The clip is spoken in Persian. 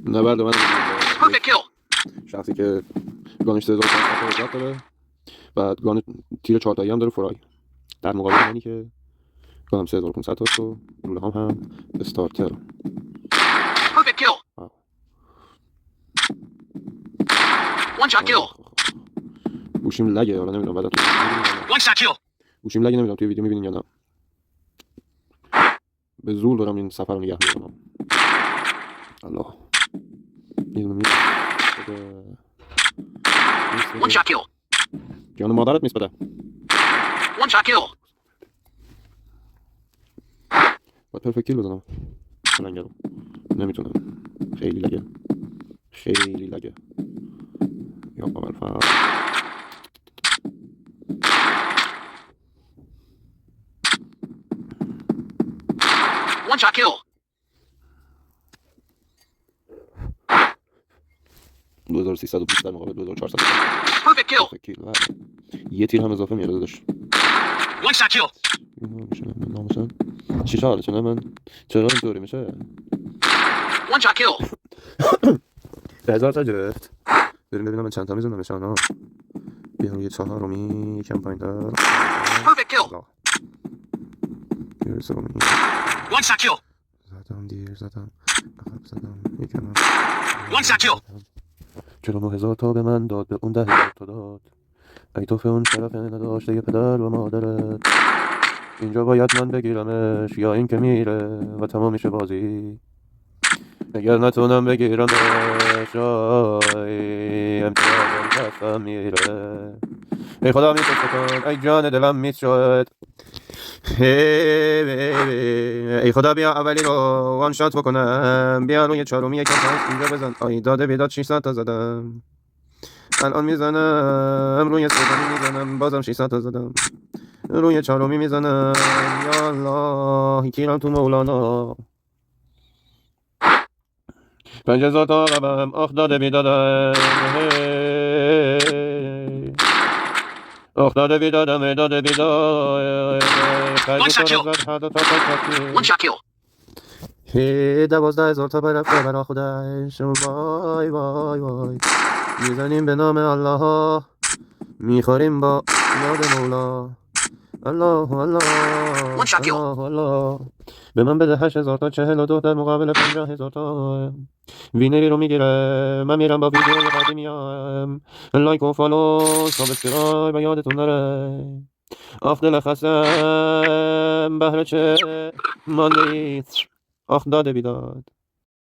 نبرد من Perfect kill. شخصی که گانش 3500 داره، بعد گان تیر 4 تایی هم داره فرای، در مقابل منی که گانم 3500 تا و لوله هم استارتر. Perfect kill. One shot kill. گوشیم لگه، حالا نمیدونم بعد تو One shot kill. گوشیم لگه، نمیدونم توی ویدیو میبینین یا نه. به زور دارم این سفر رو نگه میدارم. الله میدونم One shot kill. جان مادرت نیست بده. One shot kill. باید پرفکت کیل بزنم پلنگه رو، نمیتونم، خیلی لگه، خیلی لگه. یا قابل فرق One shot kill. 2320 در مقابل 2400. Perfect kill. پرفکت کیل یه تیر هم اضافه میاره داداش. One shot kill. ناموسن چی شده چونه من چرا اینطوری میشه؟ One shot kill. 1000 تا گرفت. بریم ببینم من چند تا میزنم نشانا. بیام یه 4 رومی یکم پایین دار. Perfect kill. One shot kill. زدم دیر زدم عقب زدم یکم. One shot kill. 49,000 تا به من داد، به اون 10,000 تا داد. ای تو اون شرف نداشته یه پدر و مادرت. اینجا باید من بگیرمش یا این که میره و تمام میشه بازی. اگر نتونم بگیرمش امتیازم کفم میره. ای خدا میفرست کن، ای جان دلم میشد. ای خدا بیا اولی رو وان شات بکنم، بیا روی چهارمی یکم اینجا بزن. آی داده بیداد 600 تا زدم، الان میزنم روی سومی میزنم بازم 600 تا زدم، روی چهارمی میزنم. یا الله کیرم تو مولانا. 5000 تا قبم آخ داده بیدادم، آخ داده بیدادم داده بیداد. One shot kill. One shot kill. 12,000 تا برفته برا خودش. وای وای وای میزنیم به نام الله، میخوریم با یاد مولا. الله الله الله الله. به من بده 8,000 تا 42 در مقابل 50,000 تا. وینری رو میگیره، من میرم با ویدیو قدیمیم. لایک و فالو سابسکرایب و یادتون نره. آخ دل خستم بهر چه ماندی، آخ داده بیداد.